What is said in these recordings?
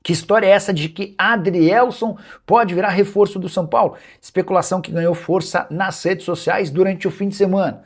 Que história é essa de que Adrielson pode virar reforço do São Paulo? Especulação que ganhou força nas redes sociais durante o fim de semana.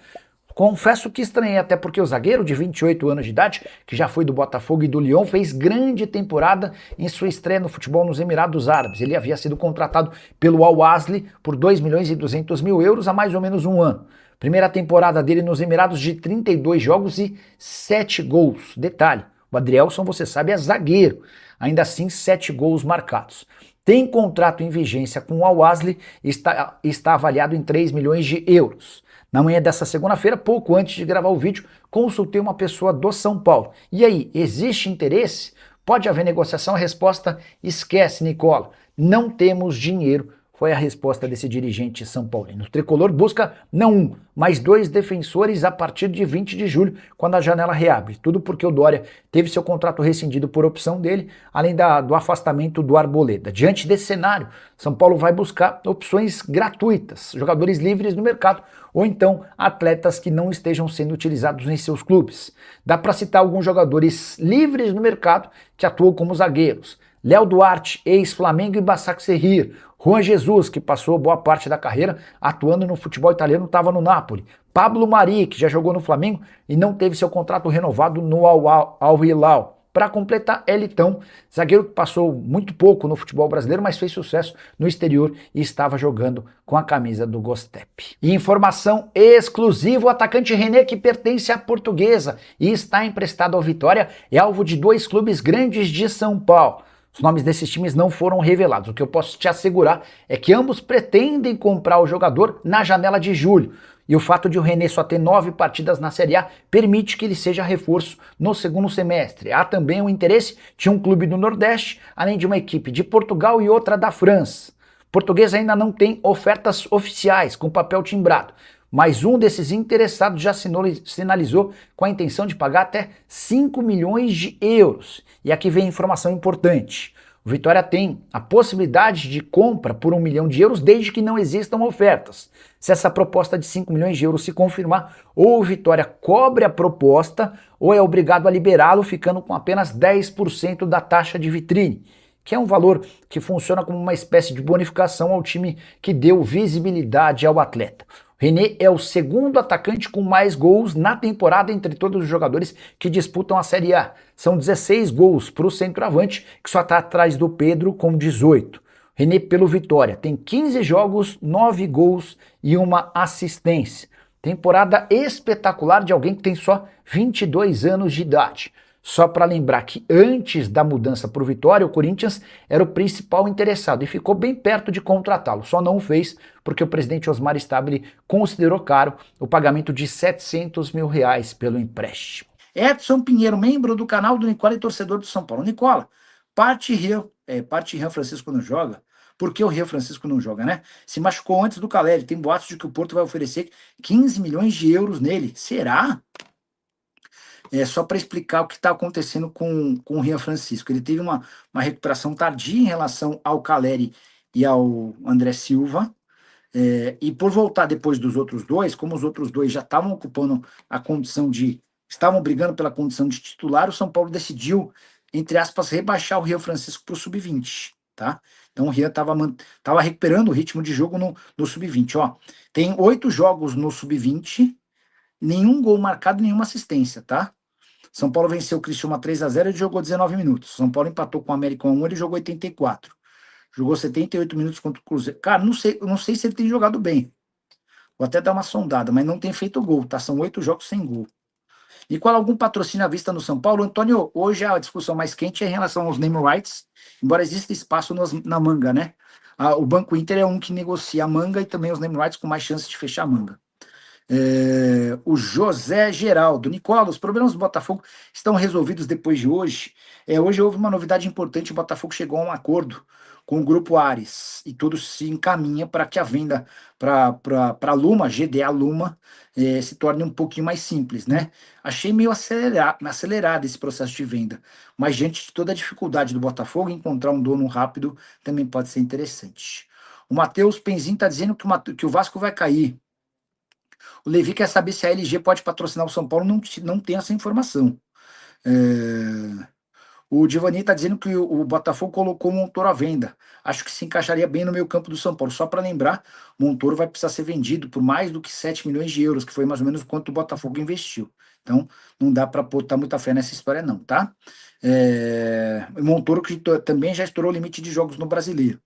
Confesso que estranhei, até porque o zagueiro de 28 anos de idade, que já foi do Botafogo e do Lyon, fez grande temporada em sua estreia no futebol nos Emirados Árabes. Ele havia sido contratado pelo Al-Ahly por 2 milhões e 200 mil euros há mais ou menos um ano. Primeira temporada dele nos Emirados de 32 jogos e 7 gols. Detalhe, o Adrielson, você sabe, é zagueiro. Ainda assim, 7 gols marcados. Tem contrato em vigência com o Al-Ahly e está avaliado em 3 milhões de euros. Na manhã dessa segunda-feira, pouco antes de gravar o vídeo, consultei uma pessoa do São Paulo. E aí, existe interesse? Pode haver negociação? A resposta: esquece, Nicola. Não temos dinheiro. Foi a resposta desse dirigente São Paulino. O tricolor busca não um, mas 2 defensores a partir de 20 de julho, quando a janela reabre. Tudo porque o Dória teve seu contrato rescindido por opção dele, além do afastamento do Arboleda. Diante desse cenário, São Paulo vai buscar opções gratuitas, jogadores livres no mercado, ou então atletas que não estejam sendo utilizados em seus clubes. Dá para citar alguns jogadores livres no mercado que atuam como zagueiros: Léo Duarte, ex-Flamengo e Başakşehir; Juan Jesus, que passou boa parte da carreira atuando no futebol italiano, estava no Napoli; Pablo Mari, que já jogou no Flamengo e não teve seu contrato renovado no Al-Hilal. Para completar, Elitão, zagueiro que passou muito pouco no futebol brasileiro, mas fez sucesso no exterior e estava jogando com a camisa do Gostep. E informação exclusiva: o atacante René, que pertence à Portuguesa e está emprestado ao Vitória, é alvo de 2 clubes grandes de São Paulo. Os nomes desses times não foram revelados. O que eu posso te assegurar é que ambos pretendem comprar o jogador na janela de julho. E o fato de o René só ter 9 partidas na Série A permite que ele seja reforço no segundo semestre. Há também o interesse de um clube do Nordeste, além de uma equipe de Portugal e outra da França. O português ainda não tem ofertas oficiais com papel timbrado, mas um desses interessados já sinalizou com a intenção de pagar até 5 milhões de euros. E aqui vem informação importante: o Vitória tem a possibilidade de compra por 1 milhão de euros desde que não existam ofertas. Se essa proposta de 5 milhões de euros se confirmar, ou o Vitória cobre a proposta, ou é obrigado a liberá-lo, ficando com apenas 10% da taxa de vitrine, que é um valor que funciona como uma espécie de bonificação ao time que deu visibilidade ao atleta. René é o segundo atacante com mais gols na temporada entre todos os jogadores que disputam a Série A. São 16 gols para o centroavante, que só está atrás do Pedro com 18. René, pelo Vitória, tem 15 jogos, 9 gols e 1 assistência. Temporada espetacular de alguém que tem só 22 anos de idade. Só para lembrar que antes da mudança para o Vitória, o Corinthians era o principal interessado e ficou bem perto de contratá-lo. Só não o fez porque o presidente Osmar Stabile considerou caro o pagamento de 700 mil reais pelo empréstimo. Edson Pinheiro, membro do canal do Nicola e torcedor do São Paulo. Nicola, parte Rian Francisco não joga. Por que o Rian Francisco não joga, né? Se machucou antes do Caleri. Tem boatos de que o Porto vai oferecer 15 milhões de euros nele. Será? Só para explicar o que está acontecendo com o Rian Francisco. Ele teve uma recuperação tardia em relação ao Caleri e ao André Silva, e por voltar depois dos outros dois, como os outros dois já estavam ocupando a condição estavam brigando pela condição de titular, o São Paulo decidiu, entre aspas, rebaixar o Rian Francisco para o sub-20, tá? Então o Rian estava recuperando o ritmo de jogo no sub-20, ó. Tem 8 jogos no sub-20, nenhum gol marcado, nenhuma assistência, tá? São Paulo venceu o Criciúma 3-0, ele jogou 19 minutos. São Paulo empatou com o América 1, ele jogou 84. Jogou 78 minutos contra o Cruzeiro. Cara, não sei se ele tem jogado bem. Vou até dar uma sondada, mas não tem feito gol, tá? São 8 jogos sem gol. E qual algum patrocínio à vista no São Paulo? Antônio, hoje a discussão mais quente é em relação aos name rights, embora exista espaço na manga, né? O Banco Inter é um que negocia a manga e também os name rights com mais chance de fechar a manga. O José Geraldo, Nicola, os problemas do Botafogo estão resolvidos depois de hoje? Hoje houve uma novidade importante: o Botafogo chegou a um acordo com o Grupo Ares e tudo se encaminha para que a venda para a Luma, GDA Luma, se torne um pouquinho mais simples, né? Achei meio acelerado esse processo de venda, mas diante de toda a dificuldade do Botafogo, encontrar um dono rápido também pode ser interessante. O Matheus Penzin está dizendo que o Vasco vai cair. O Levi quer saber se a LG pode patrocinar o São Paulo. Não tem essa informação. O Divani está dizendo que o Botafogo colocou o Montoro à venda. Acho que se encaixaria bem no meio campo do São Paulo. Só para lembrar, o Montoro vai precisar ser vendido por mais do que 7 milhões de euros, que foi mais ou menos quanto o Botafogo investiu. Então, não dá para botar muita fé nessa história, não, tá? O Montoro que também já estourou o limite de jogos no Brasileiro.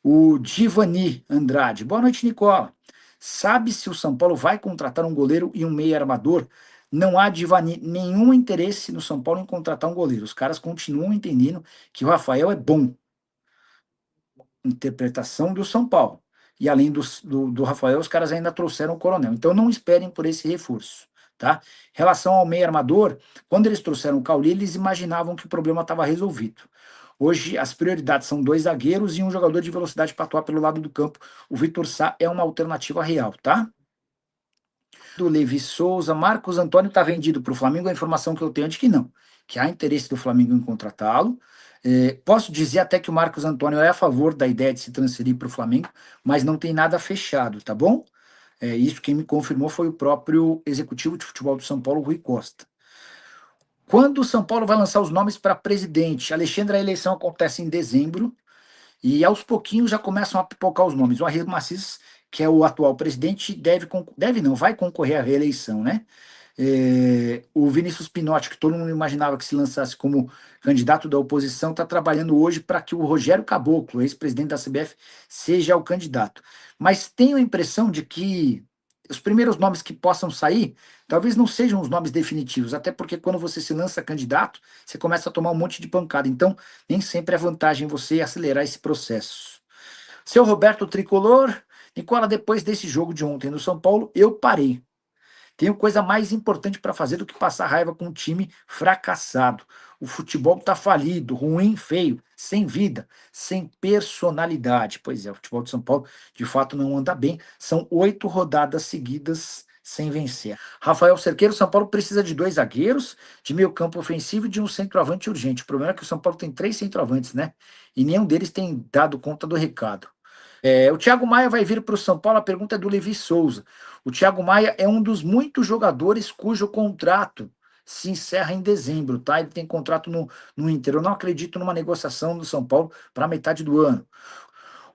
O Divani Andrade. Boa noite, Nicola. Sabe se o São Paulo vai contratar um goleiro e um meio armador? Não há, Divani, nenhum interesse no São Paulo em contratar um goleiro. Os caras continuam entendendo que o Rafael é bom. Interpretação do São Paulo. E além do Rafael, os caras ainda trouxeram o Coronel. Então não esperem por esse reforço. Tá? Em relação ao meio armador, quando eles trouxeram o Cauli, eles imaginavam que o problema estava resolvido. Hoje, as prioridades são 2 zagueiros e um jogador de velocidade para atuar pelo lado do campo. O Vitor Sá é uma alternativa real, tá? Do Levi Souza, Marcos Antônio está vendido para o Flamengo. A informação que eu tenho é de que não, que há interesse do Flamengo em contratá-lo. Posso dizer até que o Marcos Antônio é a favor da ideia de se transferir para o Flamengo, mas não tem nada fechado, tá bom? Isso quem me confirmou foi o próprio executivo de futebol do São Paulo, Rui Costa. Quando o São Paulo vai lançar os nomes para presidente? Alexandre, a eleição acontece em dezembro e aos pouquinhos já começam a pipocar os nomes. O Arrigo Macias, que é o atual presidente, vai concorrer à reeleição, né? O Vinícius Pinotti, que todo mundo imaginava que se lançasse como candidato da oposição, está trabalhando hoje para que o Rogério Caboclo, ex-presidente da CBF, seja o candidato. Mas tenho a impressão de que os primeiros nomes que possam sair talvez não sejam os nomes definitivos, até porque quando você se lança candidato, você começa a tomar um monte de pancada. Então, nem sempre é vantagem você acelerar esse processo. Seu Roberto Tricolor, Nicola, depois desse jogo de ontem no São Paulo, eu parei. Tenho coisa mais importante para fazer do que passar raiva com um time fracassado. O futebol está falido, ruim, feio, sem vida, sem personalidade. Pois é, o futebol de São Paulo de fato não anda bem. São 8 rodadas seguidas sem vencer. Rafael Cerqueiro, São Paulo precisa de 2 zagueiros, de meio campo ofensivo e de um centroavante urgente. O problema é que o São Paulo tem 3 centroavantes, né? E nenhum deles tem dado conta do recado. O Thiago Maia vai vir para o São Paulo, a pergunta é do Levi Souza. O Thiago Maia é um dos muitos jogadores cujo contrato se encerra em dezembro, tá? Ele tem contrato no Inter. Eu não acredito numa negociação do São Paulo para metade do ano.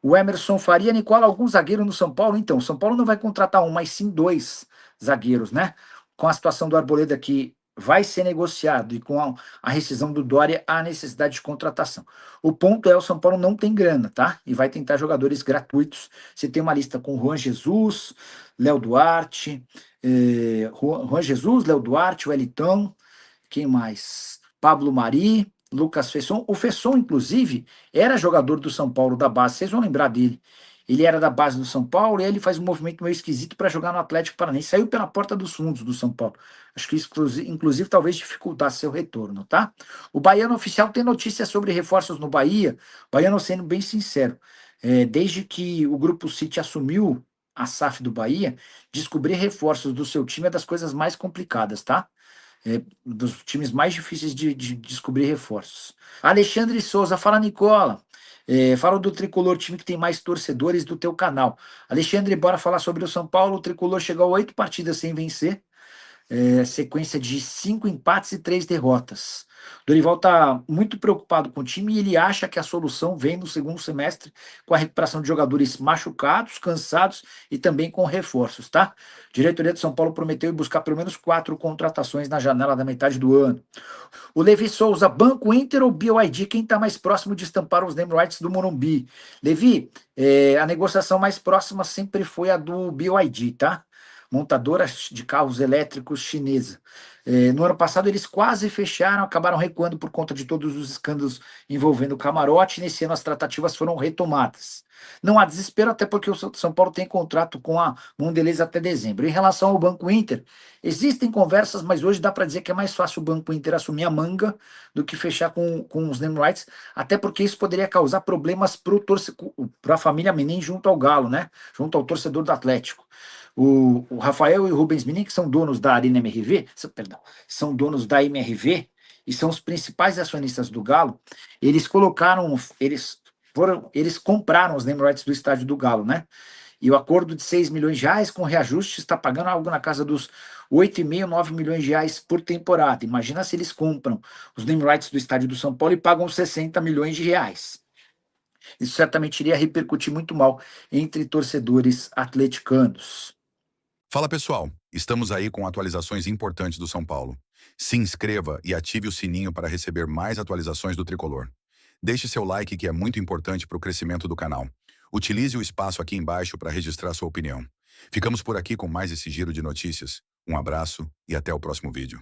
O Emerson Faria, Nicola, algum zagueiro no São Paulo? Então, o São Paulo não vai contratar um, mas sim 2 zagueiros, né? Com a situação do Arboleda que vai ser negociado e com a rescisão do Dória, há necessidade de contratação. O ponto é o São Paulo não tem grana, tá? E vai tentar jogadores gratuitos. Você tem uma lista com Juan Jesus, Léo Duarte, Juan Jesus, Léo Duarte, Wellington, quem mais? Pablo Mari, Lucas Fesson. O Fesson, inclusive, era jogador do São Paulo da base. Vocês vão lembrar dele. Ele era da base do São Paulo e ele faz um movimento meio esquisito para jogar no Atlético Paranaense. Saiu pela porta dos fundos do São Paulo. Acho que isso, inclusive, talvez dificultasse seu retorno, tá? O Baiano Oficial tem notícias sobre reforços no Bahia. Baiano, sendo bem sincero, desde que o Grupo City assumiu a SAF do Bahia, descobrir reforços do seu time é das coisas mais complicadas, tá? Dos times mais difíceis de descobrir reforços. Alexandre Souza, fala Nicola. Fala do Tricolor, time que tem mais torcedores do teu canal. Alexandre, bora falar sobre o São Paulo. O Tricolor chegou a 8 partidas sem vencer, sequência de 5 empates e 3 derrotas. Dorival está muito preocupado com o time e ele acha que a solução vem no segundo semestre com a recuperação de jogadores machucados, cansados e também com reforços, tá? A diretoria de São Paulo prometeu buscar pelo menos 4 contratações na janela da metade do ano. O Levi Souza, Banco Inter ou BYD? Quem está mais próximo de estampar os name rights do Morumbi? Levi, a negociação mais próxima sempre foi a do BYD, tá? Montadora de carros elétricos chinesa. No ano passado eles quase fecharam, acabaram recuando por conta de todos os escândalos envolvendo o camarote. Nesse ano as tratativas foram retomadas. Não há desespero, até porque o São Paulo tem contrato com a Mondelez até dezembro. Em relação ao Banco Inter, existem conversas, mas hoje dá para dizer que é mais fácil o Banco Inter assumir a manga do que fechar com os name rights, até porque isso poderia causar problemas para a família Menem junto ao Galo, né? Junto ao torcedor do Atlético. O Rafael e o Rubens Menin, que são donos da Arena MRV, são donos da MRV e são os principais acionistas do Galo, eles compraram os name rights do estádio do Galo, né? E o acordo de 6 milhões de reais com reajuste está pagando algo na casa dos 8,5, 9 milhões de reais por temporada. Imagina se eles compram os name rights do estádio do São Paulo e pagam 60 milhões de reais. Isso certamente iria repercutir muito mal entre torcedores atleticanos. Fala pessoal, estamos aí com atualizações importantes do São Paulo. Se inscreva e ative o sininho para receber mais atualizações do Tricolor. Deixe seu like que é muito importante para o crescimento do canal. Utilize o espaço aqui embaixo para registrar sua opinião. Ficamos por aqui com mais esse giro de notícias. Um abraço e até o próximo vídeo.